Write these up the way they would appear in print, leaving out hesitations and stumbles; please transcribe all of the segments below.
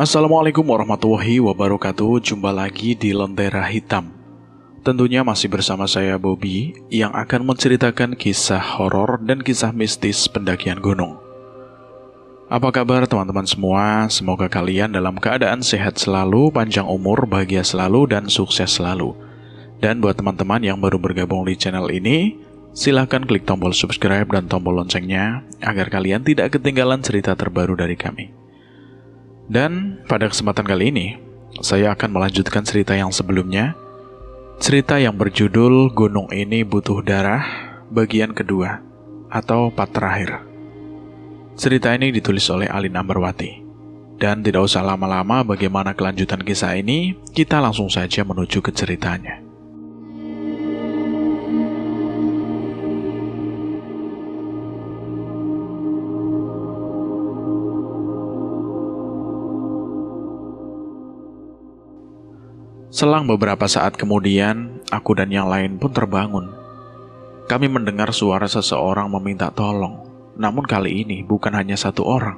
Assalamualaikum warahmatullahi wabarakatuh. Jumpa lagi di Lentera Hitam. Tentunya masih bersama saya Bobby yang akan menceritakan kisah horor dan kisah mistis pendakian gunung. Apa kabar teman-teman semua? Semoga kalian dalam keadaan sehat selalu, panjang umur, bahagia selalu, dan sukses selalu. Dan buat teman-teman yang baru bergabung di channel ini, silahkan klik tombol subscribe dan tombol loncengnya agar kalian tidak ketinggalan cerita terbaru dari kami. Dan pada kesempatan kali ini, saya akan melanjutkan cerita yang sebelumnya. Cerita yang berjudul Gunung Ini Butuh Darah, bagian kedua, atau part terakhir. Cerita ini ditulis oleh Alin Ambarwati. Dan tidak usah lama-lama bagaimana kelanjutan kisah ini, kita langsung saja menuju ke ceritanya. Selang beberapa saat kemudian, aku dan yang lain pun terbangun. Kami mendengar suara seseorang meminta tolong, namun kali ini bukan hanya satu orang,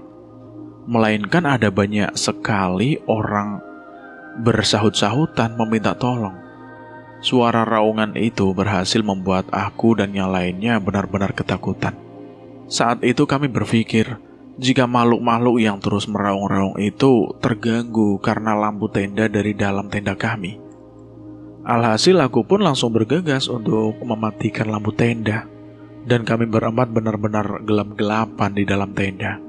melainkan ada banyak sekali orang bersahut-sahutan meminta tolong. Suara raungan itu berhasil membuat aku dan yang lainnya benar-benar ketakutan. Saat itu kami berpikir, jika makhluk-makhluk yang terus meraung-raung itu terganggu karena lampu tenda dari dalam tenda kami. Alhasil aku pun langsung bergegas untuk mematikan lampu tenda, dan kami berempat benar-benar gelap-gelapan di dalam tenda.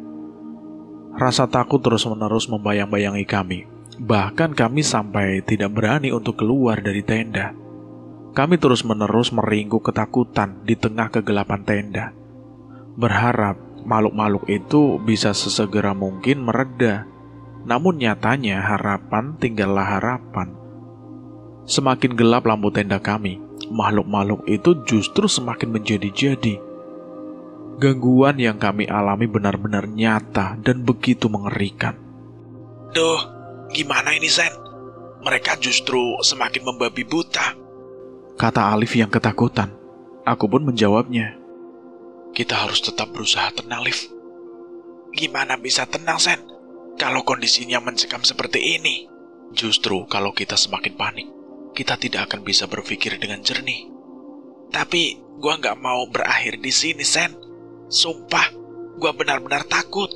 Rasa takut terus-menerus membayang-bayangi kami, bahkan kami sampai tidak berani untuk keluar dari tenda. Kami terus-menerus meringkuk ketakutan di tengah kegelapan tenda, berharap makhluk-makhluk itu bisa sesegera mungkin mereda. Namun nyatanya harapan tinggallah harapan. Semakin gelap lampu tenda kami, makhluk-makhluk itu justru semakin menjadi-jadi. Gangguan yang kami alami benar-benar nyata dan begitu mengerikan. Duh, gimana ini Sen? Mereka justru semakin membabi buta, kata Alif yang ketakutan. Aku pun menjawabnya. Kita harus tetap berusaha tenang, Liv. Gimana bisa tenang, Sen? Kalau kondisinya mencekam seperti ini. Justru kalau kita semakin panik, kita tidak akan bisa berpikir dengan jernih. Tapi gua nggak mau berakhir di sini, Sen. Sumpah, gua benar-benar takut.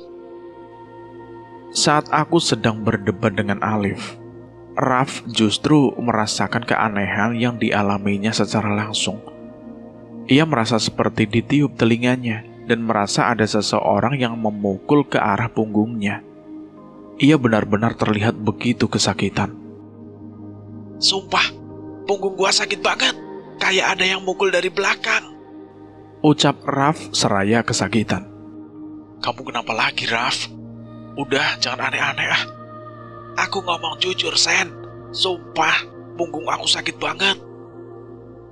Saat aku sedang berdebat dengan Alif, Raf justru merasakan keanehan yang dialaminya secara langsung. Ia merasa seperti ditiup telinganya dan merasa ada seseorang yang memukul ke arah punggungnya. Ia benar-benar terlihat begitu kesakitan. Sumpah, punggung gua sakit banget. Kayak ada yang mukul dari belakang, ucap Raf seraya kesakitan. Kamu kenapa lagi, Raf? Udah, jangan aneh-aneh ah. Aku ngomong jujur, Sen. Sumpah, punggung aku sakit banget.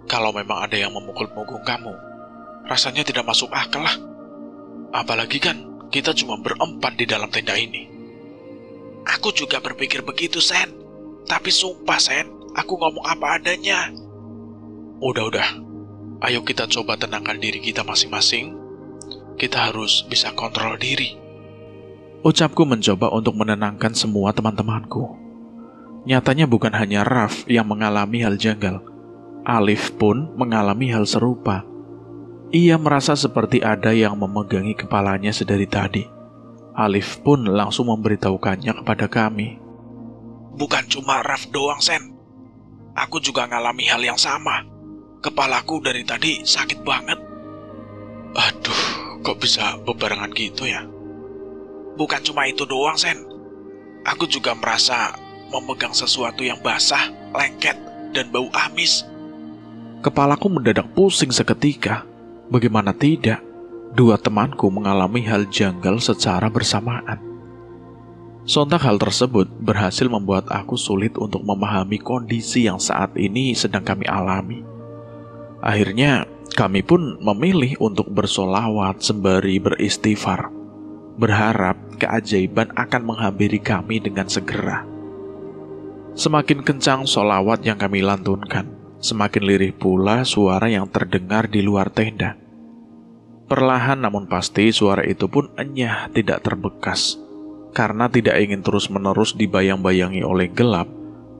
Kalau memang ada yang memukul punggung kamu, rasanya tidak masuk akal lah. Apalagi kan kita cuma berempat di dalam tenda ini. Aku juga berpikir begitu, Sen. Tapi sumpah, Sen, aku ngomong apa adanya. Udah. Ayo kita coba tenangkan diri kita masing-masing. Kita harus bisa kontrol diri. Ucapku mencoba untuk menenangkan semua teman-temanku. Nyatanya bukan hanya Raf yang mengalami hal janggal. Alif pun mengalami hal serupa. Ia merasa seperti ada yang memegangi kepalanya sedari tadi. Alif pun langsung memberitahukannya kepada kami. Bukan cuma Raf doang, Sen. Aku juga ngalami hal yang sama. Kepalaku dari tadi sakit banget. Aduh, kok bisa bebarengan gitu ya? Bukan cuma itu doang, Sen. Aku juga merasa memegang sesuatu yang basah, lengket, dan bau amis. Kepalaku mendadak pusing seketika. Bagaimana tidak, dua temanku mengalami hal janggal secara bersamaan. Sontak hal tersebut berhasil membuat aku sulit untuk memahami kondisi yang saat ini sedang kami alami. Akhirnya, kami pun memilih untuk bersolawat sembari beristighfar, berharap keajaiban akan menghampiri kami dengan segera. Semakin kencang solawat yang kami lantunkan, semakin lirih pula suara yang terdengar di luar tenda. Perlahan namun pasti suara itu pun enyah tidak terbekas. Karena tidak ingin terus-menerus dibayang-bayangi oleh gelap,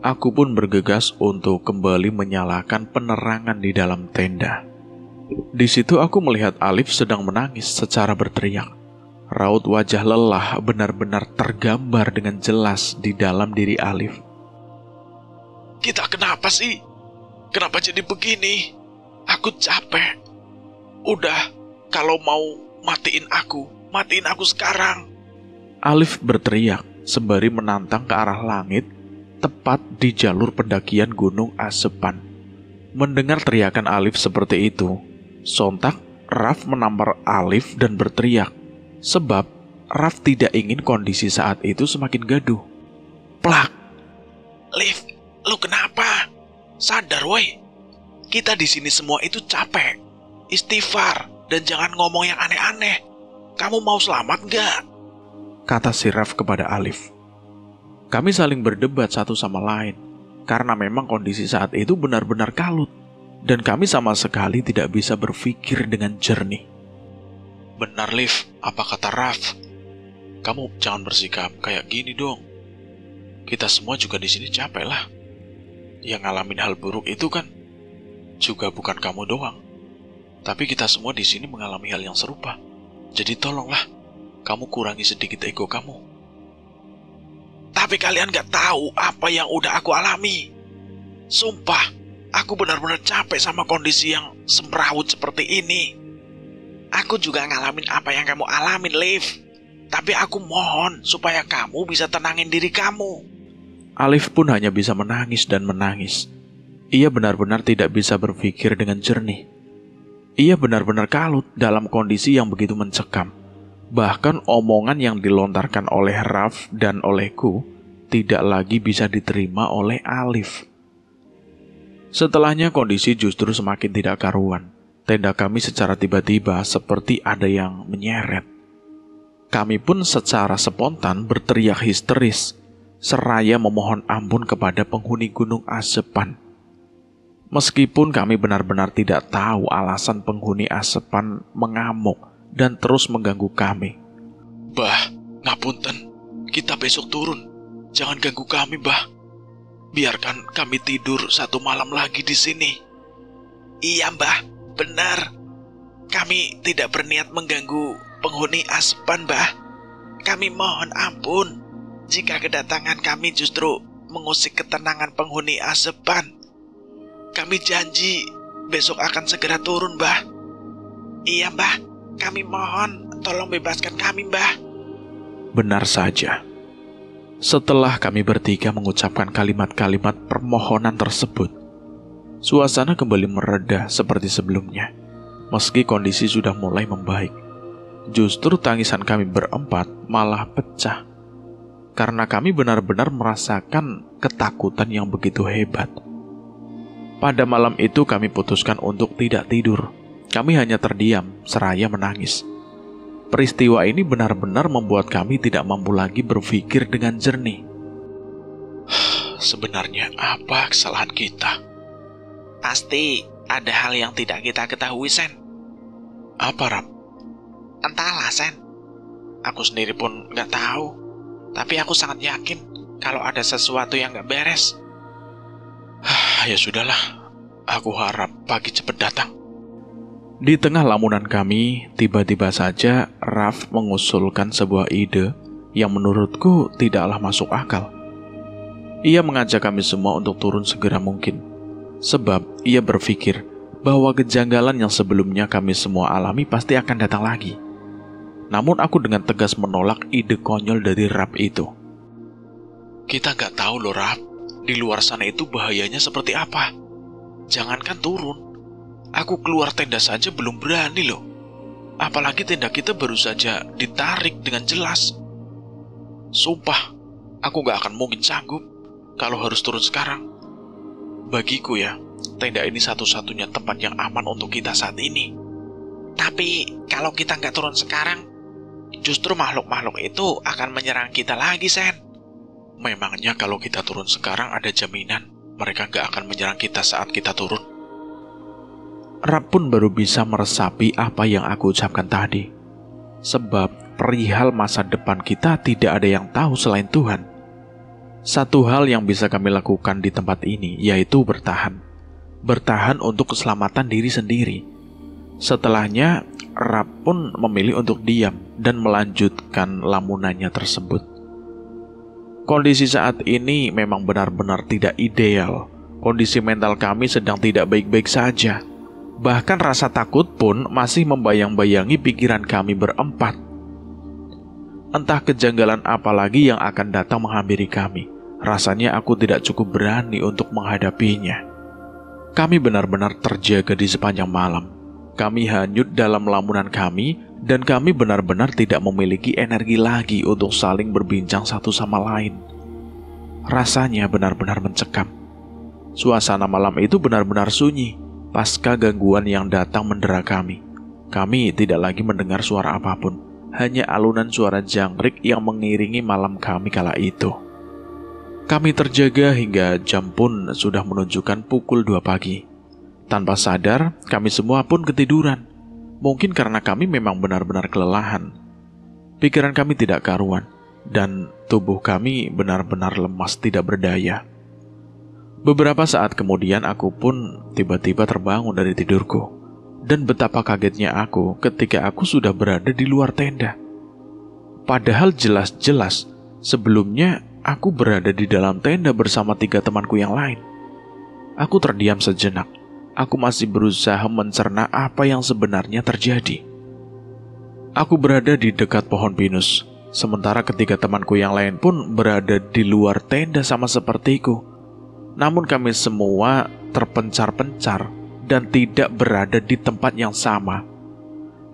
aku pun bergegas untuk kembali menyalakan penerangan di dalam tenda. Di situ aku melihat Alif sedang menangis secara berteriak. Raut wajah lelah benar-benar tergambar dengan jelas di dalam diri Alif. Kita kenapa sih? Kenapa jadi begini? Aku capek. Udah, kalau mau matiin aku sekarang. Alif berteriak sembari menantang ke arah langit, tepat di jalur pendakian Gunung Asepan. Mendengar teriakan Alif seperti itu, sontak Raf menampar Alif dan berteriak, sebab Raf tidak ingin kondisi saat itu semakin gaduh. Plak! Liv, lu kenapa? Sadar woi. Kita di sini semua itu capek. Istighfar dan jangan ngomong yang aneh-aneh. Kamu mau selamat gak? Kata si Raf kepada Alif. Kami saling berdebat satu sama lain, karena memang kondisi saat itu benar-benar kalut, dan kami sama sekali tidak bisa berpikir dengan jernih. Benar Liv, apa kata Raf? Kamu jangan bersikap kayak gini dong. Kita semua juga di sini capek lah. Yang ngalamin hal buruk itu kan juga bukan kamu doang, tapi kita semua di sini mengalami hal yang serupa. Jadi tolonglah, kamu kurangi sedikit ego kamu. Tapi kalian gak tahu apa yang udah aku alami. Sumpah, aku benar-benar capek sama kondisi yang semrawut seperti ini. Aku juga ngalamin apa yang kamu alamin, Liv. Tapi aku mohon supaya kamu bisa tenangin diri kamu. Alif pun hanya bisa menangis dan menangis. Ia benar-benar tidak bisa berpikir dengan jernih. Ia benar-benar kalut dalam kondisi yang begitu mencekam. Bahkan omongan yang dilontarkan oleh Raf dan olehku tidak lagi bisa diterima oleh Alif. Setelahnya kondisi justru semakin tidak karuan. Tenda kami secara tiba-tiba seperti ada yang menyeret. Kami pun secara spontan berteriak histeris, seraya memohon ampun kepada penghuni Gunung Asepan. Meskipun kami benar-benar tidak tahu alasan penghuni Asepan mengamuk dan terus mengganggu kami. Bah, ngapunten, kita besok turun. Jangan ganggu kami, Bah. Biarkan kami tidur satu malam lagi di sini. Iya, Bah, benar. Kami tidak berniat mengganggu penghuni Asepan, Bah. Kami mohon ampun jika kedatangan kami justru mengusik ketenangan penghuni Asepan. Kami janji besok akan segera turun, Mbah. Iya, Mbah. Kami mohon tolong bebaskan kami, Mbah. Benar saja. Setelah kami bertiga mengucapkan kalimat-kalimat permohonan tersebut, suasana kembali mereda seperti sebelumnya. Meski kondisi sudah mulai membaik, justru tangisan kami berempat malah pecah. Karena kami benar-benar merasakan ketakutan yang begitu hebat. Pada malam itu kami putuskan untuk tidak tidur. Kami hanya terdiam, seraya menangis. Peristiwa ini benar-benar membuat kami tidak mampu lagi berpikir dengan jernih. Sebenarnya apa kesalahan kita? Pasti ada hal yang tidak kita ketahui, Sen. Apa, Ram? Entahlah, Sen. Aku sendiri pun gak tahu. Tapi aku sangat yakin kalau ada sesuatu yang gak beres. Ya sudahlah, aku harap pagi cepat datang. Di tengah lamunan kami, tiba-tiba saja Raf mengusulkan sebuah ide yang menurutku tidaklah masuk akal. Ia mengajak kami semua untuk turun segera mungkin, sebab ia berpikir bahwa kejanggalan yang sebelumnya kami semua alami pasti akan datang lagi. Namun aku dengan tegas menolak ide konyol dari Raf itu. Kita gak tahu loh, Raf. Di luar sana itu bahayanya seperti apa. Jangankan turun, aku keluar tenda saja belum berani loh. Apalagi tenda kita baru saja ditarik dengan jelas. Sumpah, aku gak akan mungkin sanggup kalau harus turun sekarang. Bagiku ya, tenda ini satu-satunya tempat yang aman untuk kita saat ini. Tapi kalau kita gak turun sekarang, justru makhluk-makhluk itu akan menyerang kita lagi, Sen. Memangnya kalau kita turun sekarang ada jaminan mereka gak akan menyerang kita saat kita turun? Rap pun baru bisa meresapi apa yang aku ucapkan tadi. Sebab perihal masa depan kita tidak ada yang tahu selain Tuhan. Satu hal yang bisa kami lakukan di tempat ini yaitu bertahan. Bertahan untuk keselamatan diri sendiri. Setelahnya, Raf pun memilih untuk diam dan melanjutkan lamunannya tersebut. Kondisi saat ini memang benar-benar tidak ideal. Kondisi mental kami sedang tidak baik-baik saja. Bahkan rasa takut pun masih membayang-bayangi pikiran kami berempat. Entah kejanggalan apa lagi yang akan datang menghampiri kami. Rasanya aku tidak cukup berani untuk menghadapinya. Kami benar-benar terjaga di sepanjang malam. Kami hanyut dalam lamunan kami, dan kami benar-benar tidak memiliki energi lagi untuk saling berbincang satu sama lain. Rasanya benar-benar mencekam. Suasana malam itu benar-benar sunyi. Pasca gangguan yang datang mendera kami. Kami tidak lagi mendengar suara apapun, hanya alunan suara jangkrik yang mengiringi malam kami kala itu. Kami terjaga hingga jam pun sudah menunjukkan pukul 2 pagi. Tanpa sadar, kami semua pun ketiduran. Mungkin karena kami memang benar-benar kelelahan. Pikiran kami tidak karuan, dan tubuh kami benar-benar lemas tidak berdaya. Beberapa saat kemudian aku pun tiba-tiba terbangun dari tidurku. Dan betapa kagetnya aku ketika aku sudah berada di luar tenda. Padahal jelas-jelas sebelumnya aku berada di dalam tenda bersama 3 temanku yang lain. Aku terdiam sejenak. Aku masih berusaha mencerna apa yang sebenarnya terjadi. Aku berada di dekat pohon pinus, sementara ketiga temanku yang lain pun berada di luar tenda sama sepertiku. Namun kami semua terpencar-pencar dan tidak berada di tempat yang sama.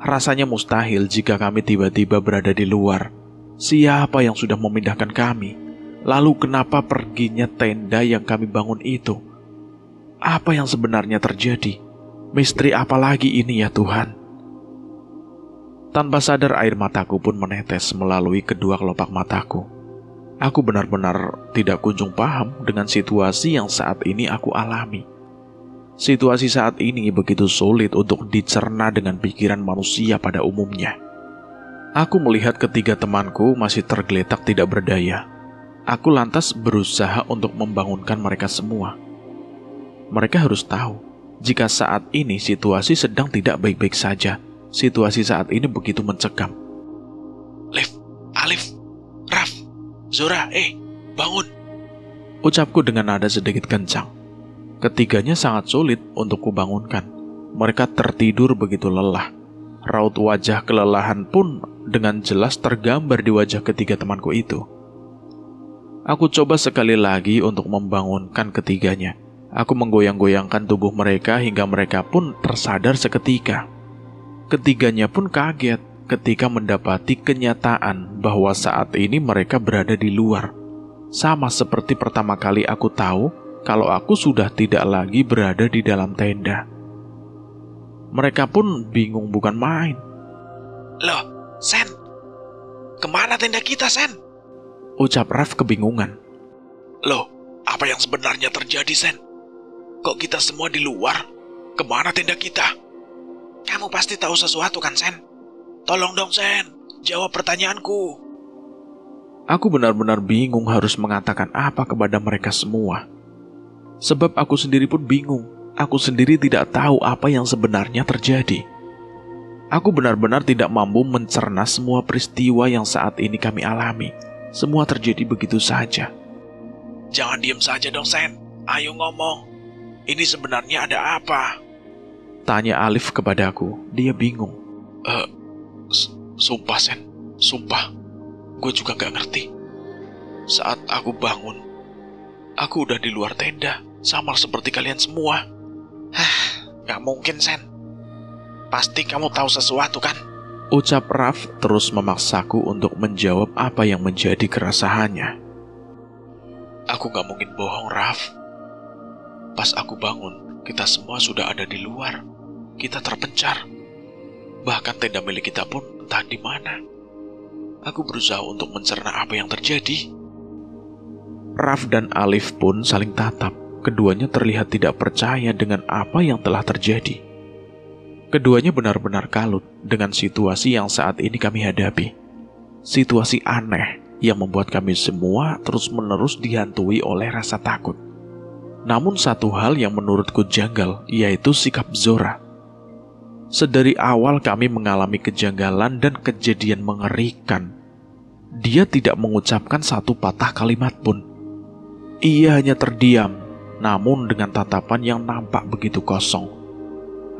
Rasanya mustahil jika kami tiba-tiba berada di luar. Siapa yang sudah memindahkan kami? Lalu kenapa perginya tenda yang kami bangun itu? Apa yang sebenarnya terjadi? Misteri apa lagi ini ya Tuhan? Tanpa sadar air mataku pun menetes melalui kedua kelopak mataku. Aku benar-benar tidak kunjung paham dengan situasi yang saat ini aku alami. Situasi saat ini begitu sulit untuk dicerna dengan pikiran manusia pada umumnya. Aku melihat ketiga temanku masih tergeletak tidak berdaya. Aku lantas berusaha untuk membangunkan mereka semua. Mereka harus tahu, jika saat ini situasi sedang tidak baik-baik saja. Situasi saat ini begitu mencekam. Liv, Alif, Raf, Zora, bangun. Ucapku dengan nada sedikit kencang. Ketiganya sangat sulit untuk kubangunkan. Mereka tertidur begitu lelah. Raut wajah kelelahan pun dengan jelas tergambar di wajah ketiga temanku itu. Aku coba sekali lagi untuk membangunkan ketiganya. Aku menggoyang-goyangkan tubuh mereka hingga mereka pun tersadar seketika. Ketiganya pun kaget ketika mendapati kenyataan bahwa saat ini mereka berada di luar. Sama seperti pertama kali aku tahu kalau aku sudah tidak lagi berada di dalam tenda. Mereka pun bingung bukan main. Loh, Sen, kemana tenda kita, Sen? Ucap Raf kebingungan. Loh, apa yang sebenarnya terjadi, Sen? Kok kita semua di luar? Kemana tenda kita? Kamu pasti tahu sesuatu kan, Sen? Tolong dong, Sen, jawab pertanyaanku. Aku benar-benar bingung harus mengatakan apa kepada mereka semua. Sebab aku sendiri pun bingung. Aku sendiri tidak tahu apa yang sebenarnya terjadi. Aku benar-benar tidak mampu mencerna semua peristiwa yang saat ini kami alami. Semua terjadi begitu saja. Jangan diem saja dong, Sen. Ayo ngomong. Ini sebenarnya ada apa? Tanya Alif kepadaku. Dia bingung. Sumpah, Sen. Sumpah. Gue juga gak ngerti. Saat aku bangun, aku udah di luar tenda, sama seperti kalian semua. Gak mungkin, Sen. Pasti kamu tahu sesuatu kan? Ucap Raf terus memaksaku untuk menjawab apa yang menjadi keresahannya. Aku gak mungkin bohong, Raf. Pas aku bangun, kita semua sudah ada di luar. Kita terpencar. Bahkan tenda milik kita pun entah di mana. Aku berusaha untuk mencerna apa yang terjadi. Raf dan Alif pun saling tatap. Keduanya terlihat tidak percaya dengan apa yang telah terjadi. Keduanya benar-benar kalut dengan situasi yang saat ini kami hadapi. situasi aneh yang membuat kami semua terus-menerus dihantui oleh rasa takut. Namun satu hal yang menurutku janggal, yaitu sikap Zora. Sedari awal kami mengalami kejanggalan dan kejadian mengerikan. Dia tidak mengucapkan satu patah kalimat pun. Ia hanya terdiam, namun dengan tatapan yang nampak begitu kosong.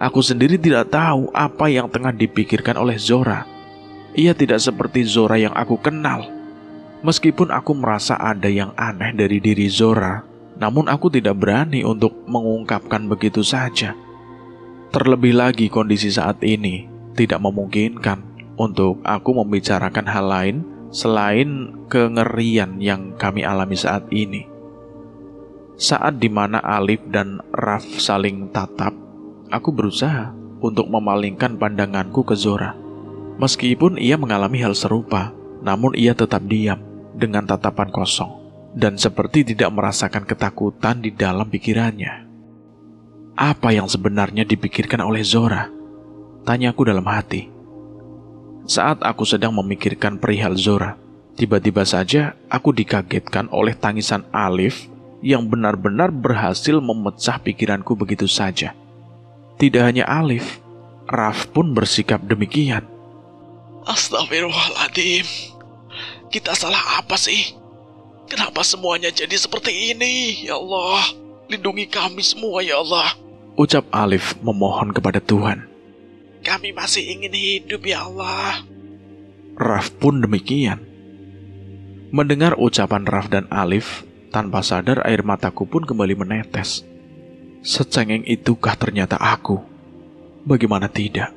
Aku sendiri tidak tahu apa yang tengah dipikirkan oleh Zora. Ia tidak seperti Zora yang aku kenal. Meskipun aku merasa ada yang aneh dari diri Zora, namun aku tidak berani untuk mengungkapkan begitu saja. Terlebih lagi kondisi saat ini tidak memungkinkan untuk aku membicarakan hal lain selain kengerian yang kami alami saat ini. Saat dimana Alif dan Raf saling tatap, aku berusaha untuk memalingkan pandanganku ke Zora. Meskipun ia mengalami hal serupa, namun ia tetap diam dengan tatapan kosong dan seperti tidak merasakan ketakutan di dalam pikirannya. Apa yang sebenarnya dipikirkan oleh Zora? Tanyaku dalam hati. Saat aku sedang memikirkan perihal Zora, tiba-tiba saja aku dikagetkan oleh tangisan Alif yang benar-benar berhasil memecah pikiranku begitu saja. Tidak hanya Alif, Raf pun bersikap demikian. Astagfirullahaladzim. Kita salah apa sih? Kenapa semuanya jadi seperti ini? Ya Allah, lindungi kami semua ya Allah. Ucap Alif memohon kepada Tuhan. Kami masih ingin hidup ya Allah. Raf pun demikian. Mendengar ucapan Raf dan Alif, tanpa sadar air mataku pun kembali menetes. Secengeng itukah ternyata aku? Bagaimana tidak?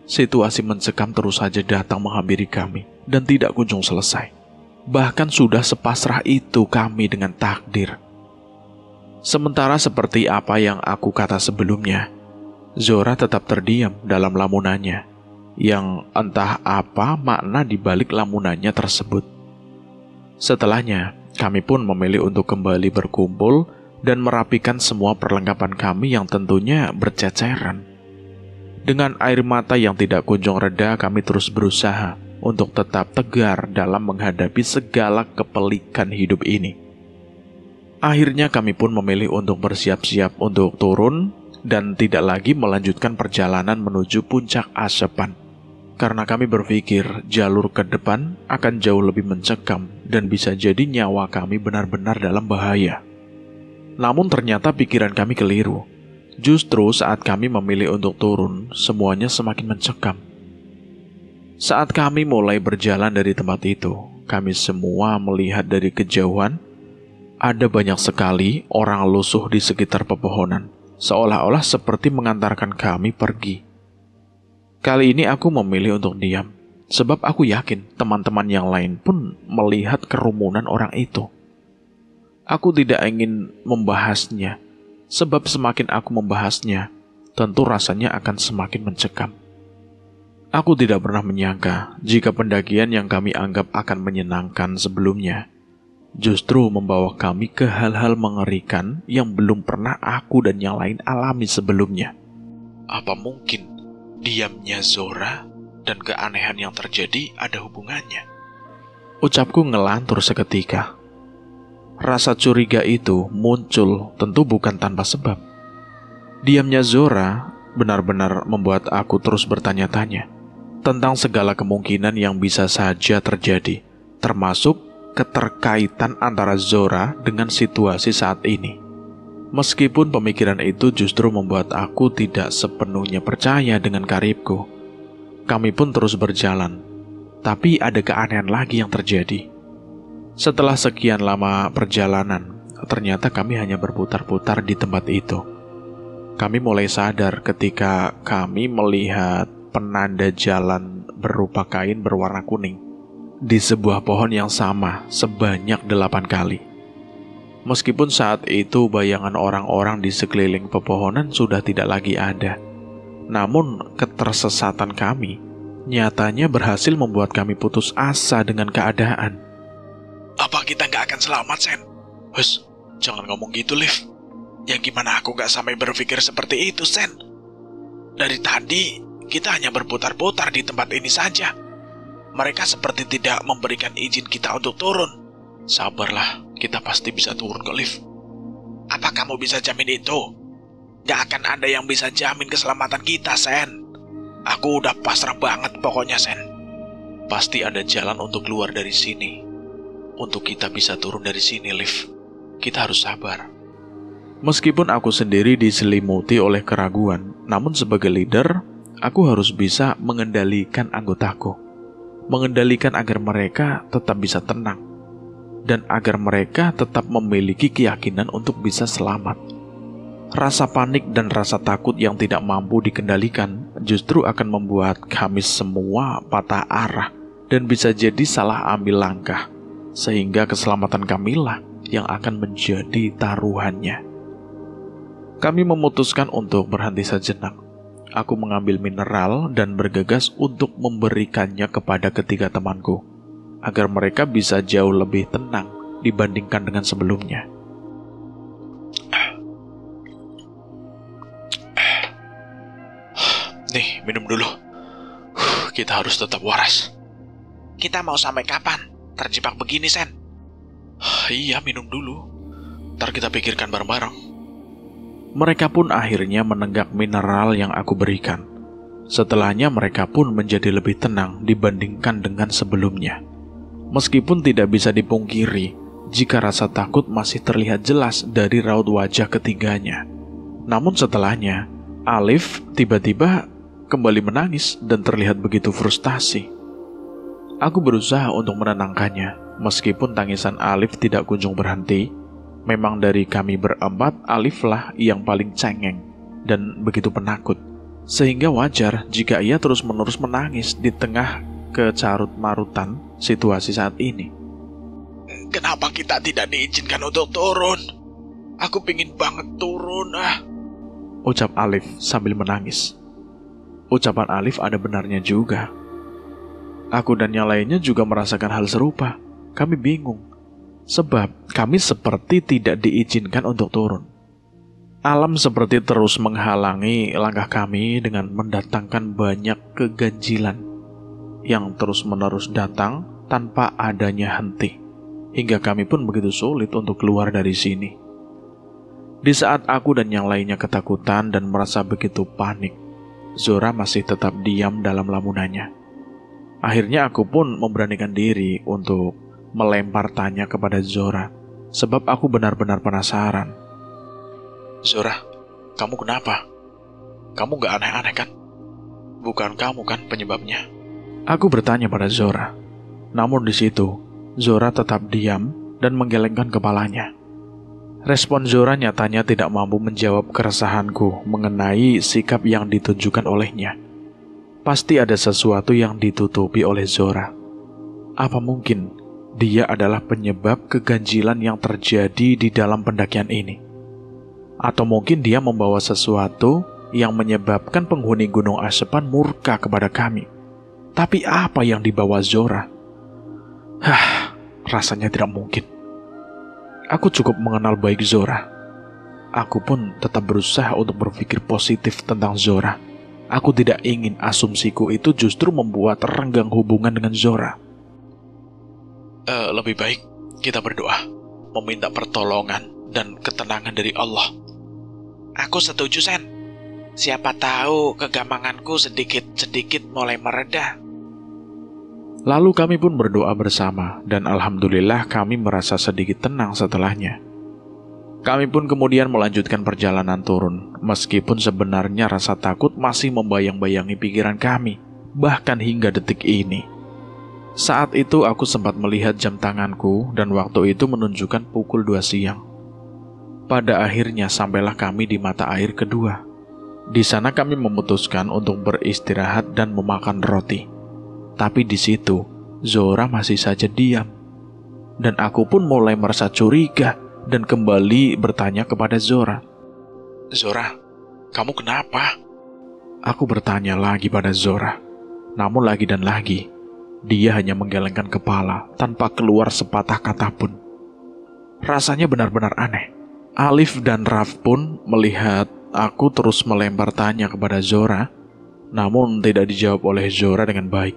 Situasi mencekam terus saja datang menghampiri kami dan tidak kunjung selesai. Bahkan sudah sepasrah itu kami dengan takdir. Sementara seperti apa yang aku kata sebelumnya, Zora tetap terdiam dalam lamunannya, yang entah apa makna di balik lamunannya tersebut. Setelahnya, kami pun memilih untuk kembali berkumpul dan merapikan semua perlengkapan kami yang tentunya berceceran. Dengan air mata yang tidak kunjung reda, kami terus berusaha untuk tetap tegar dalam menghadapi segala kepelikan hidup ini. Akhirnya kami pun memilih untuk bersiap-siap untuk turun dan tidak lagi melanjutkan perjalanan menuju puncak Asepan. Karena kami berpikir jalur ke depan akan jauh lebih mencekam dan bisa jadi nyawa kami benar-benar dalam bahaya. Namun ternyata pikiran kami keliru. Justru saat kami memilih untuk turun, semuanya semakin mencekam. Saat kami mulai berjalan dari tempat itu, kami semua melihat dari kejauhan ada banyak sekali orang lusuh di sekitar pepohonan, seolah-olah seperti mengantarkan kami pergi. Kali ini aku memilih untuk diam, sebab aku yakin teman-teman yang lain pun melihat kerumunan orang itu. Aku tidak ingin membahasnya, sebab semakin aku membahasnya, tentu rasanya akan semakin mencekam. Aku tidak pernah menyangka jika pendakian yang kami anggap akan menyenangkan sebelumnya, justru membawa kami ke hal-hal mengerikan yang belum pernah aku dan yang lain alami sebelumnya. Apa mungkin diamnya Zora dan keanehan yang terjadi ada hubungannya? Ucapku ngelantur seketika. Rasa curiga itu muncul tentu bukan tanpa sebab. Diamnya Zora benar-benar membuat aku terus bertanya-tanya tentang segala kemungkinan yang bisa saja terjadi, termasuk keterkaitan antara Zora dengan situasi saat ini. Meskipun pemikiran itu justru membuat aku tidak sepenuhnya percaya dengan karibku. Kami pun terus berjalan, tapi ada keanehan lagi yang terjadi. Setelah sekian lama perjalanan, ternyata kami hanya berputar-putar di tempat itu. Kami mulai sadar ketika kami melihat penanda jalan berupa kain berwarna kuning di sebuah pohon yang sama sebanyak 8 kali. Meskipun saat itu bayangan orang-orang di sekeliling pepohonan sudah tidak lagi ada, namun ketersesatan kami nyatanya berhasil membuat kami putus asa dengan keadaan. Apa kita nggak akan selamat, Sen? Hus, jangan ngomong gitu, Liv. Ya gimana aku nggak sampai berpikir seperti itu, Sen? Dari tadi, kita hanya berputar-putar di tempat ini saja. Mereka seperti tidak memberikan izin kita untuk turun. Sabarlah, kita pasti bisa turun ke lift. Apa kamu bisa jamin itu? Gak akan ada yang bisa jamin keselamatan kita, Sen. Aku udah pasrah banget pokoknya, Sen. Pasti ada jalan untuk keluar dari sini. Untuk kita bisa turun dari sini, Liv. Kita harus sabar. Meskipun aku sendiri diselimuti oleh keraguan, namun sebagai leader, aku harus bisa mengendalikan anggotaku. Mengendalikan agar mereka tetap bisa tenang. Dan agar mereka tetap memiliki keyakinan untuk bisa selamat. Rasa panik dan rasa takut yang tidak mampu dikendalikan justru akan membuat kami semua patah arah dan bisa jadi salah ambil langkah, sehingga keselamatan kamilah yang akan menjadi taruhannya. Kami memutuskan untuk berhenti sejenak. Aku mengambil mineral dan bergegas untuk memberikannya kepada ketiga temanku, agar mereka bisa jauh lebih tenang dibandingkan dengan sebelumnya. Nih, minum dulu. Kita harus tetap waras. Kita mau sampai kapan terjebak begini, Sen? Iya, minum dulu. Ntar kita pikirkan bareng-bareng. Mereka pun akhirnya menenggak mineral yang aku berikan. Setelahnya mereka pun menjadi lebih tenang dibandingkan dengan sebelumnya. Meskipun tidak bisa dipungkiri, jika rasa takut masih terlihat jelas dari raut wajah ketiganya. Namun setelahnya, Alif tiba-tiba kembali menangis dan terlihat begitu frustasi. Aku berusaha untuk menenangkannya, meskipun tangisan Alif tidak kunjung berhenti. Memang dari kami berempat, Aliflah yang paling cengeng dan begitu penakut. Sehingga wajar jika ia terus-menerus menangis di tengah kecarut-marutan situasi saat ini. Kenapa kita tidak diizinkan untuk turun? Aku pingin banget turun, ucap Alif sambil menangis. Ucapan Alif ada benarnya juga. Aku dan yang lainnya juga merasakan hal serupa. Kami bingung. Sebab kami seperti tidak diizinkan untuk turun. Alam seperti terus menghalangi langkah kami dengan mendatangkan banyak keganjilan yang terus-menerus datang tanpa adanya henti. Hingga kami pun begitu sulit untuk keluar dari sini. Di saat aku dan yang lainnya ketakutan dan merasa begitu panik, Zora masih tetap diam dalam lamunannya. Akhirnya aku pun memberanikan diri untuk melempar tanya kepada Zora, sebab aku benar-benar penasaran. Zora, kamu kenapa? Kamu gak aneh-aneh kan? Bukan kamu kan penyebabnya? Aku bertanya pada Zora. Namun di situ, Zora tetap diam dan menggelengkan kepalanya. Respon Zora nyatanya tidak mampu menjawab keresahanku mengenai sikap yang ditunjukkan olehnya. Pasti ada sesuatu yang ditutupi oleh Zora. Apa mungkin dia adalah penyebab keganjilan yang terjadi di dalam pendakian ini? Atau mungkin dia membawa sesuatu yang menyebabkan penghuni Gunung Asepan murka kepada kami? Tapi apa yang dibawa Zora? Rasanya tidak mungkin. Aku cukup mengenal baik Zora. Aku pun tetap berusaha untuk berpikir positif tentang Zora. Aku tidak ingin asumsiku itu justru membuat renggang hubungan dengan Zora. Lebih baik kita berdoa, meminta pertolongan dan ketenangan dari Allah. Aku setuju, Sen. Siapa tahu kegampanganku sedikit-sedikit mulai mereda. Lalu kami pun berdoa bersama, dan alhamdulillah kami merasa sedikit tenang setelahnya. Kami pun kemudian melanjutkan perjalanan turun, meskipun sebenarnya rasa takut masih membayang-bayangi pikiran kami, bahkan hingga detik ini. Saat itu aku sempat melihat jam tanganku dan waktu itu menunjukkan pukul 2 siang. Pada akhirnya sampailah kami di mata air kedua. Di sana kami memutuskan untuk beristirahat dan memakan roti. Tapi di situ, Zora masih saja diam. Dan aku pun mulai merasa curiga dan kembali bertanya kepada Zora. Zora, kamu kenapa? Aku bertanya lagi pada Zora. Namun lagi dan lagi, dia hanya menggelengkan kepala tanpa keluar sepatah kata pun. Rasanya benar-benar aneh. Alif dan Raf pun melihat aku terus melempar tanya kepada Zora, namun tidak dijawab oleh Zora dengan baik.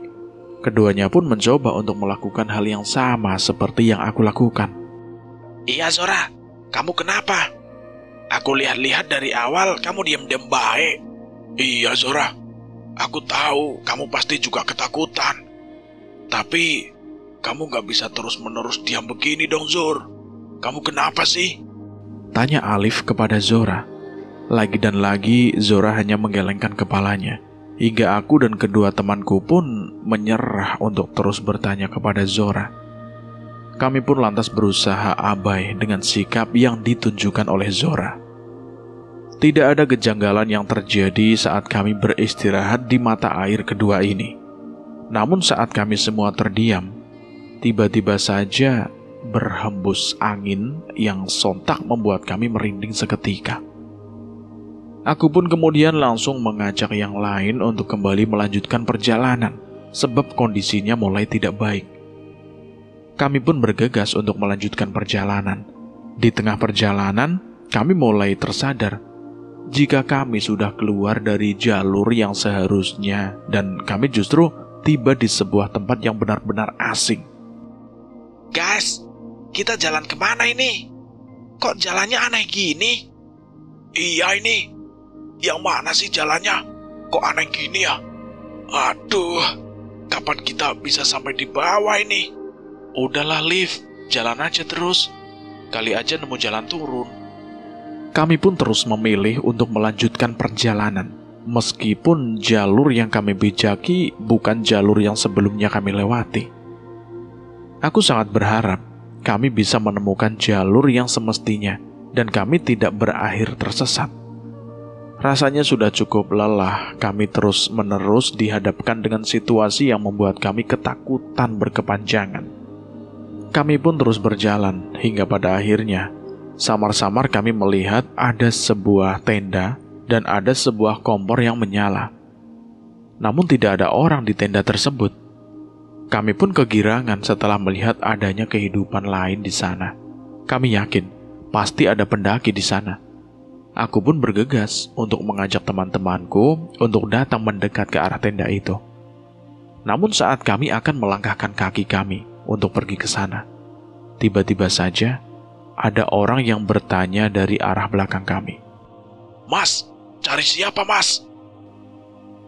Keduanya pun mencoba untuk melakukan hal yang sama seperti yang aku lakukan. Iya Zora, kamu kenapa? Aku lihat-lihat dari awal kamu diam-diam baik. Iya Zora, aku tahu kamu pasti juga ketakutan. Tapi kamu gak bisa terus-menerus diam begini dong Zor. Kamu kenapa sih? Tanya Alif kepada Zora. Lagi dan lagi Zora hanya menggelengkan kepalanya, hingga aku dan kedua temanku pun menyerah untuk terus bertanya kepada Zora. Kami pun lantas berusaha abai dengan sikap yang ditunjukkan oleh Zora. Tidak ada kejanggalan yang terjadi saat kami beristirahat di mata air kedua ini. Namun saat kami semua terdiam, tiba-tiba saja berhembus angin yang sontak membuat kami merinding seketika. Aku pun kemudian langsung mengajak yang lain untuk kembali melanjutkan perjalanan, sebab kondisinya mulai tidak baik. Kami pun bergegas untuk melanjutkan perjalanan. Di tengah perjalanan, kami mulai tersadar jika kami sudah keluar dari jalur yang seharusnya dan kami justru tiba di sebuah tempat yang benar-benar asing. Guys, kita jalan kemana ini? Kok jalannya aneh gini? Iya ini. Yang mana sih jalannya? Kok aneh gini ya? Aduh, kapan kita bisa sampai di bawah ini? Udahlah Liv, jalan aja terus. Kali aja nemu jalan turun. Kami pun terus memilih untuk melanjutkan perjalanan, meskipun jalur yang kami bijaki bukan jalur yang sebelumnya kami lewati. Aku sangat berharap kami bisa menemukan jalur yang semestinya dan kami tidak berakhir tersesat. Rasanya sudah cukup lelah kami terus-menerus dihadapkan dengan situasi yang membuat kami ketakutan berkepanjangan. Kami pun terus berjalan hingga pada akhirnya samar-samar kami melihat ada sebuah tenda dan ada sebuah kompor yang menyala. Namun tidak ada orang di tenda tersebut. Kami pun kegirangan setelah melihat adanya kehidupan lain di sana. Kami yakin pasti ada pendaki di sana. Aku pun bergegas untuk mengajak teman-temanku untuk datang mendekat ke arah tenda itu. Namun saat kami akan melangkahkan kaki kami untuk pergi ke sana, tiba-tiba saja ada orang yang bertanya dari arah belakang kami. Mas, cari siapa mas?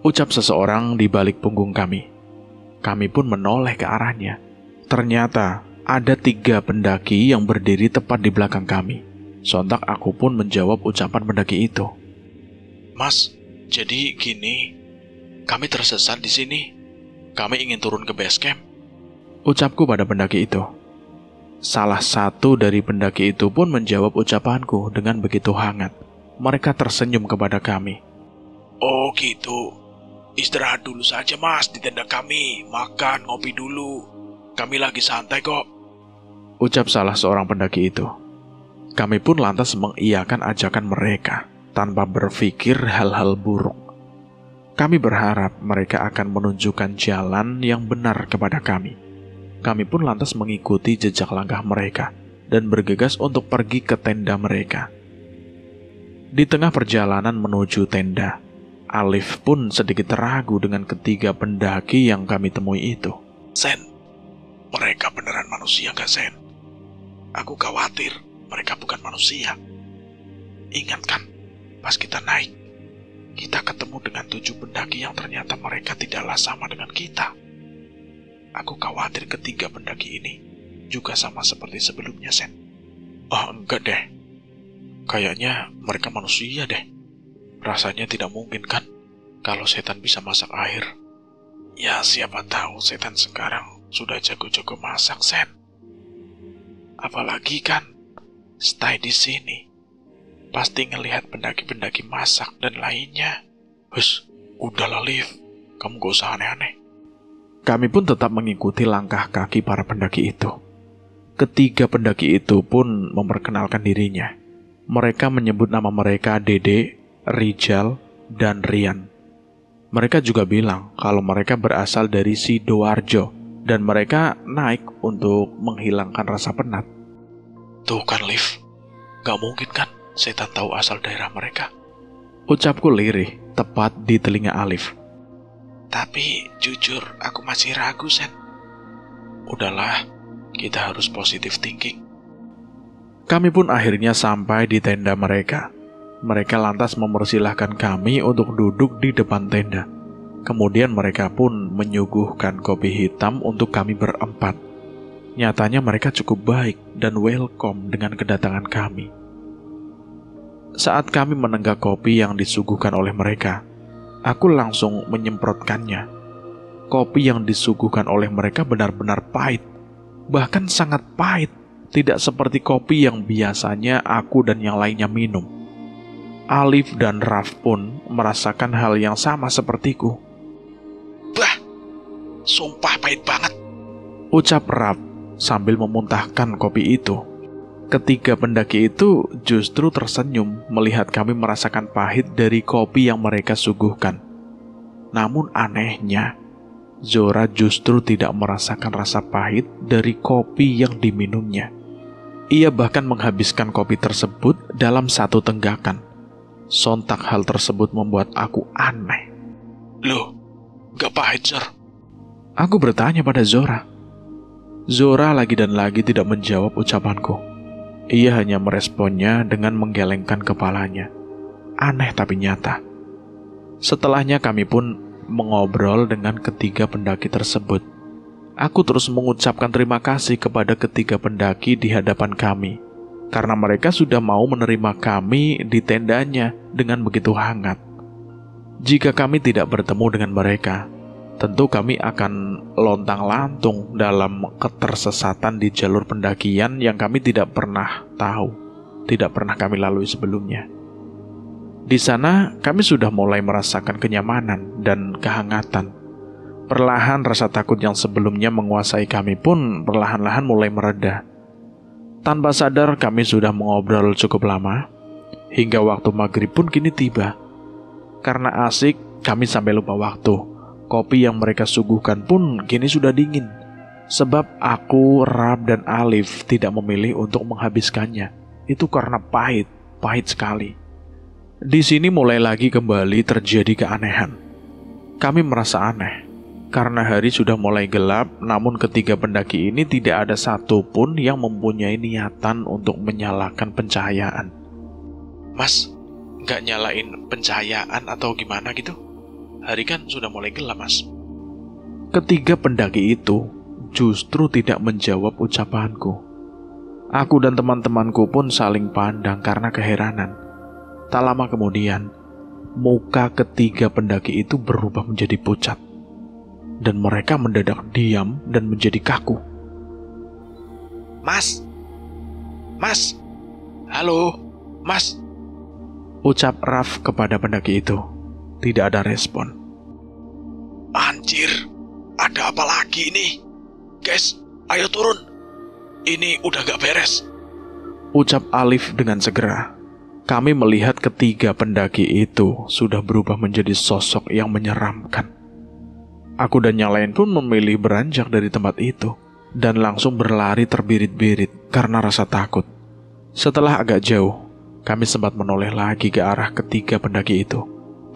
Ucap seseorang di balik punggung kami. Kami pun menoleh ke arahnya. Ternyata ada 3 pendaki yang berdiri tepat di belakang kami. Sontak aku pun menjawab ucapan pendaki itu. Mas, jadi gini, kami tersesat di sini. Kami ingin turun ke base camp. Ucapku pada pendaki itu. Salah satu dari pendaki itu pun menjawab ucapanku dengan begitu hangat. Mereka tersenyum kepada kami. Oh gitu. Istirahat dulu saja mas di tenda kami. Makan, ngopi dulu. Kami lagi santai kok. Ucap salah seorang pendaki itu. Kami pun lantas mengiyakan ajakan mereka tanpa berpikir hal-hal buruk. Kami berharap mereka akan menunjukkan jalan yang benar kepada kami. Kami pun lantas mengikuti jejak langkah mereka dan bergegas untuk pergi ke tenda mereka. Di tengah perjalanan menuju tenda, Alif pun sedikit ragu dengan 3 pendaki yang kami temui itu. Sen, mereka beneran manusia gak Sen? Aku khawatir mereka bukan manusia. Ingat kan, pas kita naik, kita ketemu dengan 7 pendaki yang ternyata mereka tidaklah sama dengan kita. Aku khawatir 3 pendaki ini juga sama seperti sebelumnya, Sen. Oh, enggak deh. Kayaknya mereka manusia deh. Rasanya tidak mungkin kan kalau setan bisa masak air. Ya, siapa tahu setan sekarang sudah jago-jago masak, Sen. Apalagi kan stay di sini, pasti ngelihat pendaki-pendaki masak dan lainnya. Hus, udahlah Liv, kamu gak usah aneh-aneh. Kami pun tetap mengikuti langkah kaki para pendaki itu. 3 pendaki itu pun memperkenalkan dirinya. Mereka menyebut nama mereka Dede, Rijal, dan Rian. Mereka juga bilang kalau mereka berasal dari Sidoarjo dan mereka naik untuk menghilangkan rasa penat. Tuh kan Liv, gak mungkin kan setan tahu asal daerah mereka. Ucapku lirih tepat di telinga Alif. Tapi jujur aku masih ragu, Sen. Udahlah, kita harus positive thinking. Kami pun akhirnya sampai di tenda mereka. Mereka lantas mempersilahkan kami untuk duduk di depan tenda. Kemudian mereka pun menyuguhkan kopi hitam untuk kami berempat. Nyatanya mereka cukup baik dan welcome dengan kedatangan kami. Saat kami menenggak kopi yang disuguhkan oleh mereka, aku langsung menyemprotkannya. Kopi yang disuguhkan oleh mereka benar-benar pahit, bahkan sangat pahit, tidak seperti kopi yang biasanya aku dan yang lainnya minum. Alif dan Raf pun merasakan hal yang sama sepertiku. Bah, sumpah pahit banget, ucap Raf sambil memuntahkan kopi itu. Ketiga pendaki itu justru tersenyum melihat kami merasakan pahit dari kopi yang mereka suguhkan. Namun anehnya, Zora justru tidak merasakan rasa pahit dari kopi yang diminumnya. Ia bahkan menghabiskan kopi tersebut dalam satu tenggakan. Sontak hal tersebut membuat aku aneh. Loh, gak pahit, Zor? Aku bertanya pada Zora. Zora lagi dan lagi tidak menjawab ucapanku. Ia hanya meresponnya dengan menggelengkan kepalanya. Aneh tapi nyata. Setelahnya kami pun mengobrol dengan ketiga pendaki tersebut. Aku terus mengucapkan terima kasih kepada ketiga pendaki di hadapan kami, karena mereka sudah mau menerima kami di tendanya dengan begitu hangat. Jika kami tidak bertemu dengan mereka, tentu kami akan lontang-lantung dalam ketersesatan di jalur pendakian yang kami tidak pernah tahu, tidak pernah kami lalui sebelumnya. Di sana, kami sudah mulai merasakan kenyamanan dan kehangatan. Perlahan rasa takut yang sebelumnya menguasai kami pun perlahan-lahan mulai mereda. Tanpa sadar kami sudah mengobrol cukup lama, hingga waktu maghrib pun kini tiba. Karena asik, kami sampai lupa waktu. Kopi yang mereka suguhkan pun kini sudah dingin. Sebab aku, Rab, dan Alif tidak memilih untuk menghabiskannya. Itu karena pahit sekali. Di sini mulai lagi kembali terjadi keanehan. Kami merasa aneh. Karena hari sudah mulai gelap, namun ketiga pendaki ini tidak ada satupun yang mempunyai niatan untuk menyalakan pencahayaan. Mas, gak nyalain pencahayaan atau gimana gitu? Hari kan sudah mulai gelap, Mas. Ketiga pendaki itu justru tidak menjawab ucapanku. Aku dan teman-temanku pun saling pandang karena keheranan. Tak lama kemudian, muka ketiga pendaki itu berubah menjadi pucat. Dan mereka mendadak diam dan menjadi kaku. Mas! Mas! Halo! Mas! Ucap Raf kepada pendaki itu. Tidak ada respon. Anjir, ada apa lagi ini? Guys, ayo turun. Ini udah gak beres. Ucap Alif dengan segera. Kami melihat ketiga pendaki itu sudah berubah menjadi sosok yang menyeramkan. Aku dan yang lain pun memilih beranjak dari tempat itu dan langsung berlari terbirit-birit karena rasa takut. Setelah agak jauh, kami sempat menoleh lagi ke arah ketiga pendaki itu.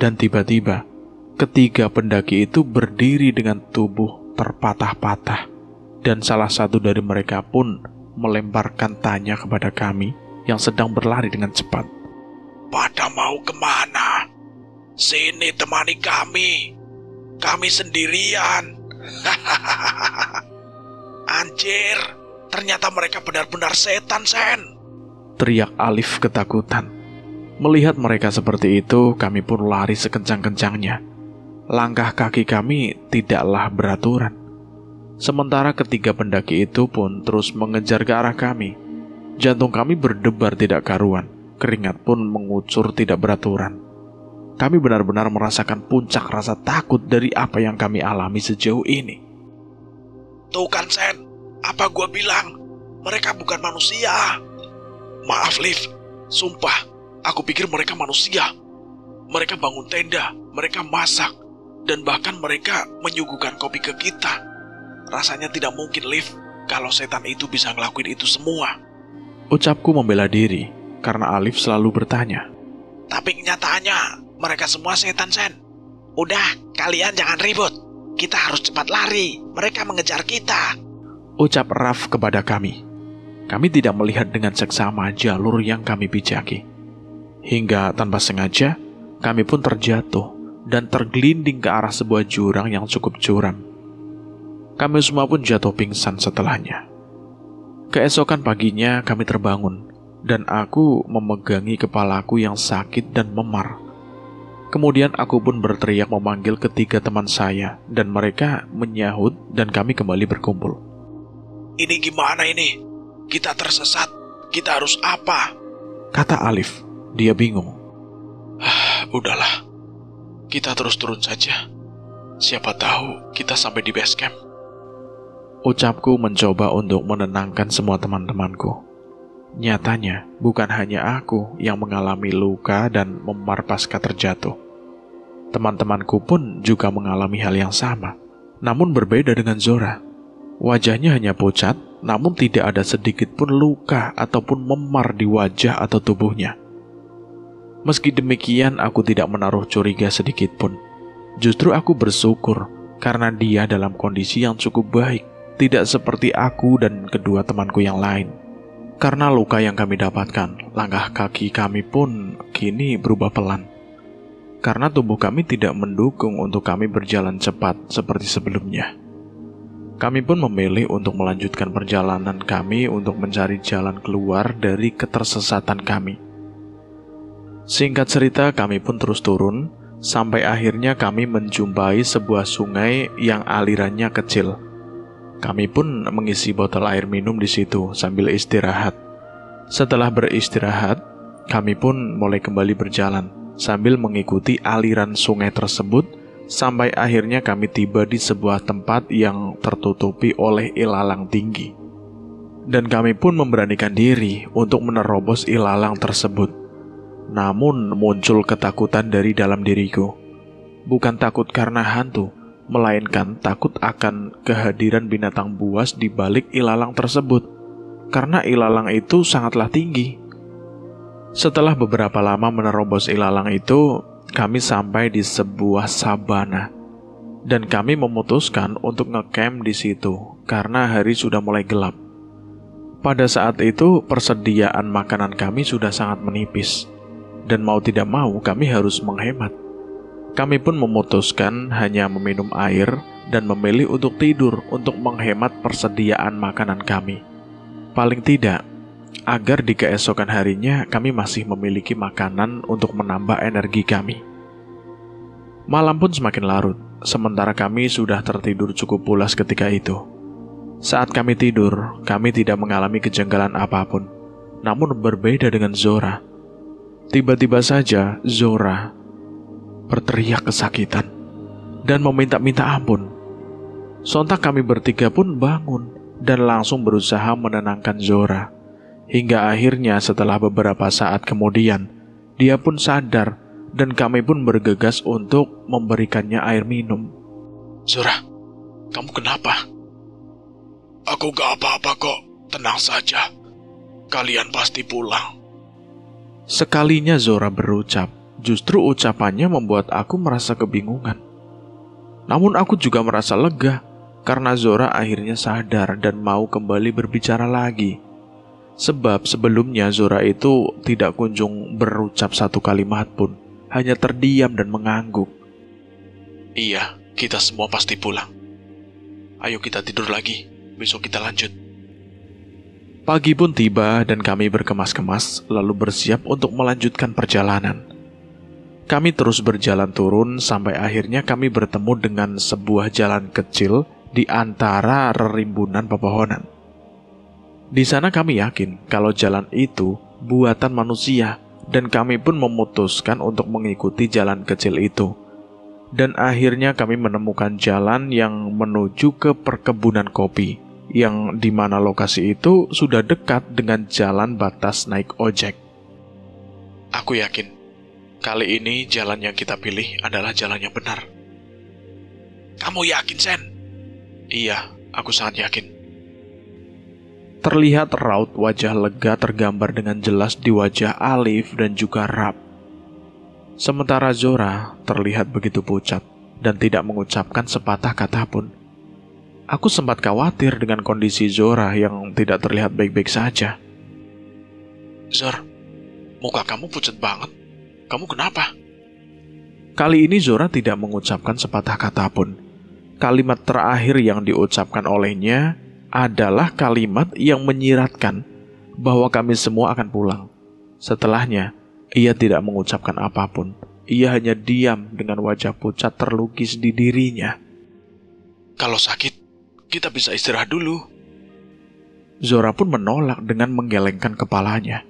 Dan tiba-tiba, ketiga pendaki itu berdiri dengan tubuh terpatah-patah. Dan salah satu dari mereka pun melemparkan tanya kepada kami yang sedang berlari dengan cepat. Pada mau kemana? Sini temani kami. Kami sendirian. Anjir, ternyata mereka benar-benar setan, Sen. Teriak Alif ketakutan. Melihat mereka seperti itu, kami pun lari sekencang-kencangnya. Langkah kaki kami tidaklah beraturan. Sementara ketiga pendaki itu pun terus mengejar ke arah kami. Jantung kami berdebar tidak karuan. Keringat pun mengucur tidak beraturan. Kami benar-benar merasakan puncak rasa takut dari apa yang kami alami sejauh ini. Tuh kan, Sen, apa gua bilang? Mereka bukan manusia. Maaf, Liv, sumpah. Aku pikir mereka manusia. Mereka bangun tenda, mereka masak, dan bahkan mereka menyuguhkan kopi ke kita. Rasanya tidak mungkin, Liv, kalau setan itu bisa ngelakuin itu semua. Ucapku membela diri, karena Alif selalu bertanya. Tapi kenyataannya, mereka semua setan, Sen. Udah, kalian jangan ribut. Kita harus cepat lari. Mereka mengejar kita. Ucap Raf kepada kami. Kami tidak melihat dengan seksama jalur yang kami pijaki. Hingga tanpa sengaja, kami pun terjatuh dan tergelinding ke arah sebuah jurang yang cukup curam. Kami semua pun jatuh pingsan setelahnya. Keesokan paginya kami terbangun, dan aku memegangi kepalaku yang sakit dan memar. Kemudian aku pun berteriak memanggil ketiga teman saya, dan mereka menyahut dan kami kembali berkumpul. Ini gimana ini? Kita tersesat. Kita harus apa? Kata Alif. Dia bingung. Udahlah. Kita terus turun saja. Siapa tahu kita sampai di base camp. Ucapku mencoba untuk menenangkan semua teman-temanku. Nyatanya, bukan hanya aku yang mengalami luka dan memar pasca terjatuh. Teman-temanku pun juga mengalami hal yang sama, namun berbeda dengan Zora. Wajahnya hanya pucat, namun tidak ada sedikit pun luka ataupun memar di wajah atau tubuhnya. Meski demikian, aku tidak menaruh curiga sedikit pun. Justru aku bersyukur karena dia dalam kondisi yang cukup baik, tidak seperti aku dan kedua temanku yang lain. Karena luka yang kami dapatkan, langkah kaki kami pun kini berubah pelan. Karena tubuh kami tidak mendukung untuk kami berjalan cepat seperti sebelumnya. Kami pun memilih untuk melanjutkan perjalanan kami untuk mencari jalan keluar dari ketersesatan kami. Singkat cerita, kami pun terus turun, sampai akhirnya kami menjumpai sebuah sungai yang alirannya kecil. Kami pun mengisi botol air minum di situ sambil istirahat. Setelah beristirahat, kami pun mulai kembali berjalan sambil mengikuti aliran sungai tersebut sampai akhirnya kami tiba di sebuah tempat yang tertutupi oleh ilalang tinggi. Dan kami pun memberanikan diri untuk menerobos ilalang tersebut. Namun muncul ketakutan dari dalam diriku. Bukan takut karena hantu, melainkan takut akan kehadiran binatang buas di balik ilalang tersebut, karena ilalang itu sangatlah tinggi. Setelah beberapa lama menerobos ilalang itu, kami sampai di sebuah sabana, dan kami memutuskan untuk ngecamp di situ karena hari sudah mulai gelap. Pada saat itu, persediaan makanan kami sudah sangat menipis, dan mau tidak mau kami harus menghemat. Kami pun memutuskan hanya meminum air dan memilih untuk tidur untuk menghemat persediaan makanan kami. Paling tidak, agar di keesokan harinya kami masih memiliki makanan untuk menambah energi kami. Malam pun semakin larut, sementara kami sudah tertidur cukup pulas ketika itu. Saat kami tidur, kami tidak mengalami kejanggalan apapun, namun berbeda dengan Zora. Tiba-tiba saja Zora berteriak kesakitan dan meminta-minta ampun. Sontak kami bertiga pun bangun dan langsung berusaha menenangkan Zora. Hingga akhirnya setelah beberapa saat kemudian, dia pun sadar dan kami pun bergegas untuk memberikannya air minum. Zora, kamu kenapa? Aku gak apa-apa kok, tenang saja. Kalian pasti pulang. Sekalinya Zora berucap, justru ucapannya membuat aku merasa kebingungan. Namun aku juga merasa lega, karena Zora akhirnya sadar dan mau kembali berbicara lagi. Sebab sebelumnya Zora itu tidak kunjung berucap satu kalimat pun, hanya terdiam dan mengangguk. Iya, kita semua pasti pulang. Ayo kita tidur lagi, besok kita lanjut. Pagi pun tiba dan kami berkemas-kemas lalu bersiap untuk melanjutkan perjalanan. Kami terus berjalan turun sampai akhirnya kami bertemu dengan sebuah jalan kecil di antara rerimbunan pepohonan. Di sana kami yakin kalau jalan itu buatan manusia dan kami pun memutuskan untuk mengikuti jalan kecil itu. Dan akhirnya kami menemukan jalan yang menuju ke perkebunan kopi, yang dimana lokasi itu sudah dekat dengan jalan batas naik ojek. Aku yakin, kali ini jalan yang kita pilih adalah jalan yang benar. Kamu yakin, Sen? Iya, aku sangat yakin. Terlihat raut wajah lega tergambar dengan jelas di wajah Alif dan juga Rap. Sementara Zora terlihat begitu pucat dan tidak mengucapkan sepatah kata pun. Aku sempat khawatir dengan kondisi Zora yang tidak terlihat baik-baik saja. Zor, muka kamu pucat banget. Kamu kenapa? Kali ini Zora tidak mengucapkan sepatah kata pun. Kalimat terakhir yang diucapkan olehnya adalah kalimat yang menyiratkan bahwa kami semua akan pulang. Setelahnya, ia tidak mengucapkan apapun. Ia hanya diam dengan wajah pucat terlukis di dirinya. Kalau sakit, kita bisa istirahat dulu. Zora pun menolak dengan menggelengkan kepalanya.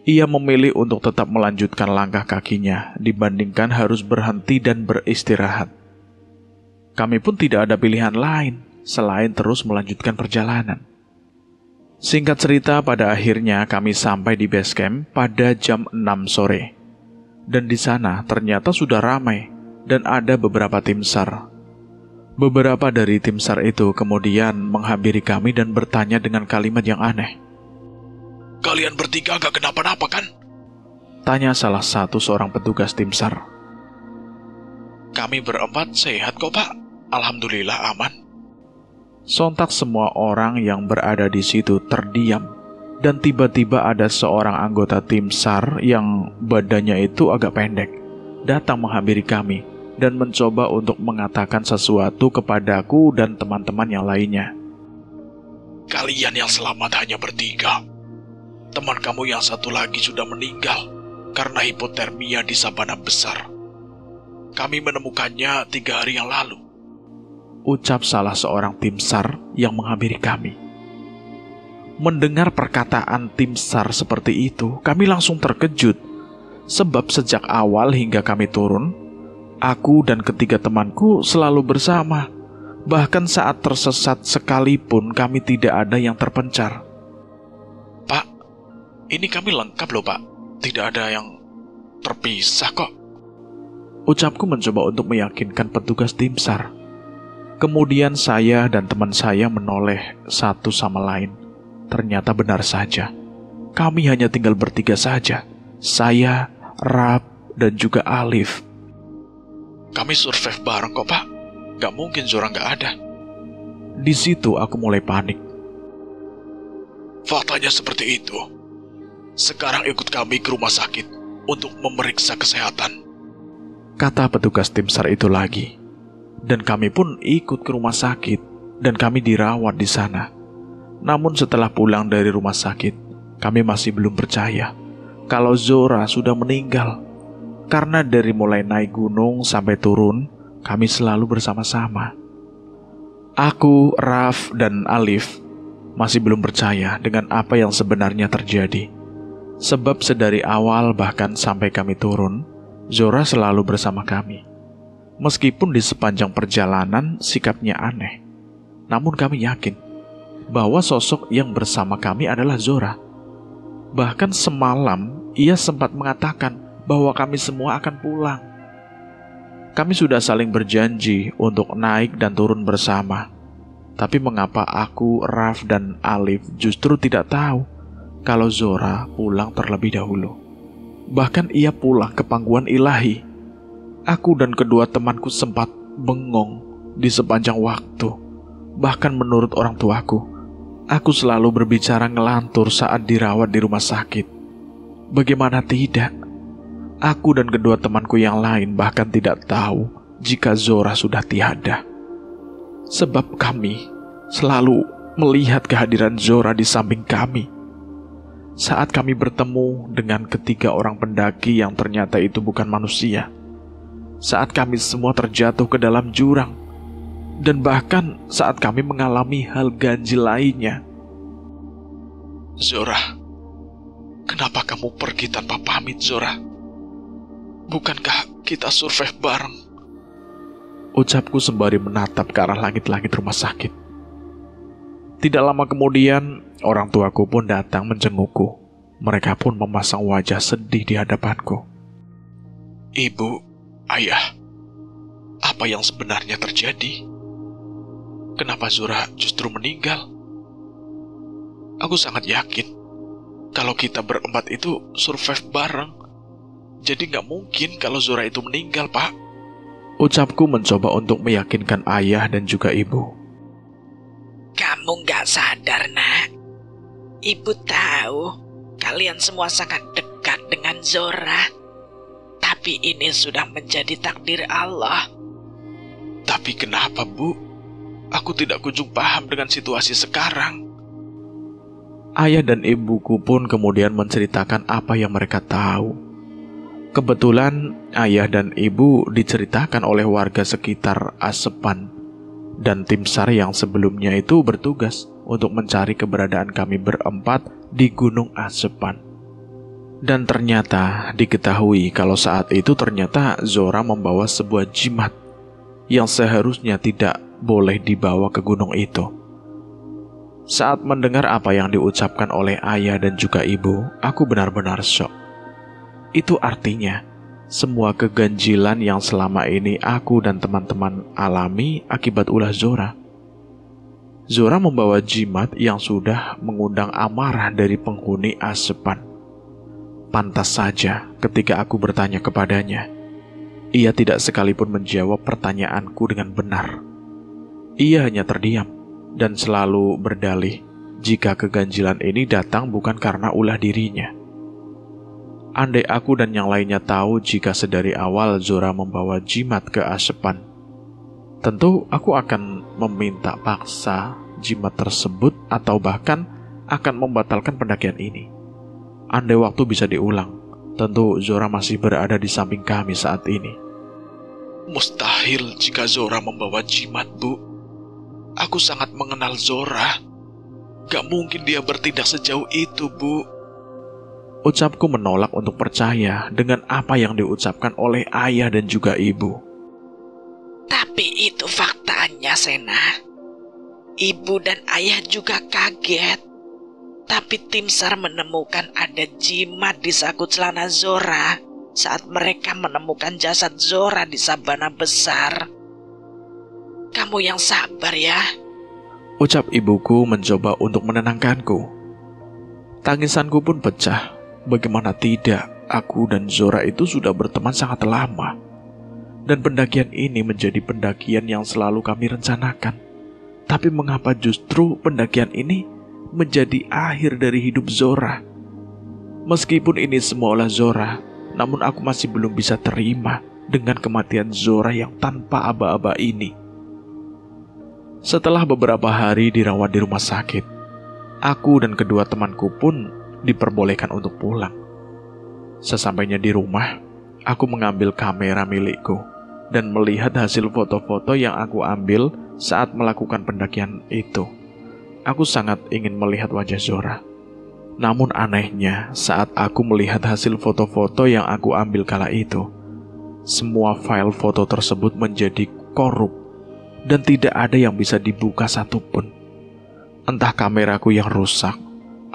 Ia memilih untuk tetap melanjutkan langkah kakinya dibandingkan harus berhenti dan beristirahat. Kami pun tidak ada pilihan lain selain terus melanjutkan perjalanan. Singkat cerita, pada akhirnya kami sampai di base camp pada jam 6 sore. Dan di sana ternyata sudah ramai dan ada beberapa tim SAR. Beberapa dari tim SAR itu kemudian menghampiri kami dan bertanya dengan kalimat yang aneh. Kalian bertiga gak kenapa-napa kan? Tanya salah satu seorang petugas tim SAR. Kami berempat sehat kok, Pak. Alhamdulillah aman. Sontak semua orang yang berada di situ terdiam, dan tiba-tiba ada seorang anggota tim SAR yang badannya itu agak pendek, datang menghampiri kami dan mencoba untuk mengatakan sesuatu kepadaku dan teman-teman yang lainnya. Kalian yang selamat hanya bertiga. Teman kamu yang satu lagi sudah meninggal karena hipotermia di sabana besar. Kami menemukannya 3 hari yang lalu. Ucap salah seorang tim SAR yang menghampiri kami. Mendengar perkataan tim SAR seperti itu, kami langsung terkejut. Sebab sejak awal hingga kami turun, aku dan ketiga temanku selalu bersama. Bahkan saat tersesat sekalipun kami tidak ada yang terpencar. Pak, ini kami lengkap loh, Pak. Tidak ada yang terpisah kok. Ucapku mencoba untuk meyakinkan petugas tim SAR. Kemudian saya dan teman saya menoleh satu sama lain. Ternyata benar saja. Kami hanya tinggal bertiga saja. Saya, Raf, dan juga Alif. Kami survive bareng kok, Pak. Gak mungkin Zora gak ada. Di situ aku mulai panik. Faktanya seperti itu. Sekarang ikut kami ke rumah sakit untuk memeriksa kesehatan. Kata petugas tim SAR itu lagi. Dan kami pun ikut ke rumah sakit dan kami dirawat di sana. Namun setelah pulang dari rumah sakit, kami masih belum percaya kalau Zora sudah meninggal. Karena dari mulai naik gunung sampai turun, kami selalu bersama-sama. Aku, Raf, dan Alif masih belum percaya dengan apa yang sebenarnya terjadi. Sebab sedari awal bahkan sampai kami turun, Zora selalu bersama kami. Meskipun di sepanjang perjalanan sikapnya aneh, namun kami yakin bahwa sosok yang bersama kami adalah Zora. Bahkan semalam ia sempat mengatakan bahwa kami semua akan pulang. Kami sudah saling berjanji untuk naik dan turun bersama. Tapi mengapa aku, Raf, dan Alif justru tidak tahu kalau Zora pulang terlebih dahulu. Bahkan ia pulang ke pangkuan ilahi. Aku dan kedua temanku sempat bengong di sepanjang waktu. Bahkan menurut orang tuaku, aku selalu berbicara ngelantur saat dirawat di rumah sakit. Bagaimana tidak? Aku dan kedua temanku yang lain bahkan tidak tahu jika Zora sudah tiada. Sebab kami selalu melihat kehadiran Zora di samping kami. Saat kami bertemu dengan ketiga orang pendaki yang ternyata itu bukan manusia. Saat kami semua terjatuh ke dalam jurang. Dan bahkan saat kami mengalami hal ganjil lainnya. Zora, kenapa kamu pergi tanpa pamit, Zora? Bukankah kita survive bareng? Ucapku sembari menatap ke arah langit-langit rumah sakit. Tidak lama kemudian, orang tuaku pun datang menjengukku. Mereka pun memasang wajah sedih di hadapanku. Ibu, ayah, apa yang sebenarnya terjadi? Kenapa Zora justru meninggal? Aku sangat yakin kalau kita berempat itu survive bareng. Jadi nggak mungkin kalau Zora itu meninggal, Pak. Ucapku mencoba untuk meyakinkan ayah dan juga ibu. Kamu nggak sadar, nak. Ibu tahu kalian semua sangat dekat dengan Zora. Tapi ini sudah menjadi takdir Allah. Tapi kenapa, Bu? Aku tidak kunjung paham dengan situasi sekarang. Ayah dan ibuku pun kemudian menceritakan apa yang mereka tahu. Kebetulan ayah dan ibu diceritakan oleh warga sekitar Asepan dan tim SAR yang sebelumnya itu bertugas untuk mencari keberadaan kami berempat di Gunung Asepan. Dan ternyata diketahui kalau saat itu ternyata Zora membawa sebuah jimat yang seharusnya tidak boleh dibawa ke gunung itu. Saat mendengar apa yang diucapkan oleh ayah dan juga ibu, aku benar-benar syok. Itu artinya, semua keganjilan yang selama ini aku dan teman-teman alami akibat ulah Zora. Zora membawa jimat yang sudah mengundang amarah dari penghuni Asepan. Pantas saja ketika aku bertanya kepadanya, ia tidak sekalipun menjawab pertanyaanku dengan benar. Ia hanya terdiam dan selalu berdalih jika keganjilan ini datang bukan karena ulah dirinya. Andai aku dan yang lainnya tahu jika sedari awal Zora membawa jimat ke Asepan, tentu aku akan meminta paksa jimat tersebut atau bahkan akan membatalkan pendakian ini. Andai waktu bisa diulang, tentu Zora masih berada di samping kami saat ini. Mustahil jika Zora membawa jimat, Bu. Aku sangat mengenal Zora. Gak mungkin dia bertindak sejauh itu, Bu. Ucapku menolak untuk percaya dengan apa yang diucapkan oleh ayah dan juga ibu. Tapi itu faktanya, Sena. Ibu dan ayah juga kaget. Tapi tim SAR menemukan ada jimat di saku celana Zora saat mereka menemukan jasad Zora di sabana besar. Kamu yang sabar ya. Ucap ibuku mencoba untuk menenangkanku. Tangisanku pun pecah. Bagaimana tidak, aku dan Zora itu sudah berteman sangat lama. Dan pendakian ini menjadi pendakian yang selalu kami rencanakan. Tapi mengapa justru pendakian ini menjadi akhir dari hidup Zora? Meskipun ini semua oleh Zora, namun aku masih belum bisa terima dengan kematian Zora yang tanpa aba-aba ini. Setelah beberapa hari dirawat di rumah sakit, aku dan kedua temanku pun diperbolehkan untuk pulang. Sesampainya di rumah, aku mengambil kamera milikku dan melihat hasil foto-foto yang aku ambil saat melakukan pendakian itu. Aku sangat ingin melihat wajah Zora. Namun anehnya, saat aku melihat hasil foto-foto yang aku ambil kala itu, semua file foto tersebut menjadi korup dan tidak ada yang bisa dibuka satupun. Entah kameraku yang rusak,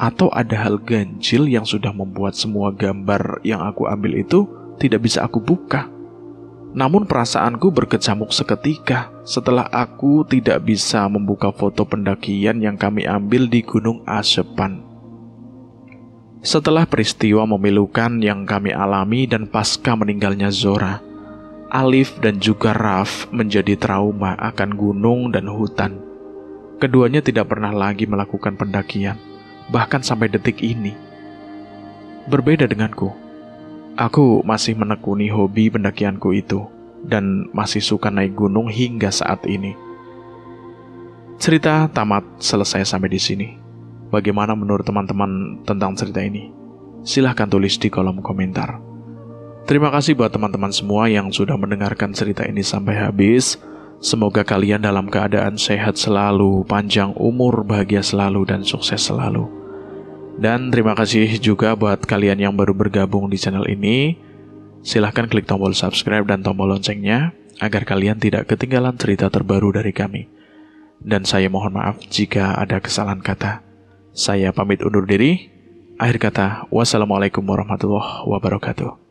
atau ada hal ganjil yang sudah membuat semua gambar yang aku ambil itu tidak bisa aku buka. Namun perasaanku berkecamuk seketika setelah aku tidak bisa membuka foto pendakian yang kami ambil di Gunung Asepan. Setelah peristiwa memilukan yang kami alami dan pasca meninggalnya Zora, Alif dan juga Raf menjadi trauma akan gunung dan hutan. Keduanya tidak pernah lagi melakukan pendakian, bahkan sampai detik ini. Berbeda denganku, aku masih menekuni hobi pendakianku itu dan masih suka naik gunung hingga saat ini. Cerita tamat selesai sampai di sini. Bagaimana menurut teman-teman tentang cerita ini? Silahkan tulis di kolom komentar. Terima kasih buat teman-teman semua yang sudah mendengarkan cerita ini sampai habis. Semoga kalian dalam keadaan sehat selalu, panjang umur, bahagia selalu, dan sukses selalu. Dan terima kasih juga buat kalian yang baru bergabung di channel ini. Silahkan klik tombol subscribe dan tombol loncengnya agar kalian tidak ketinggalan cerita terbaru dari kami. Dan saya mohon maaf jika ada kesalahan kata. Saya pamit undur diri. Akhir kata, wassalamualaikum warahmatullahi wabarakatuh.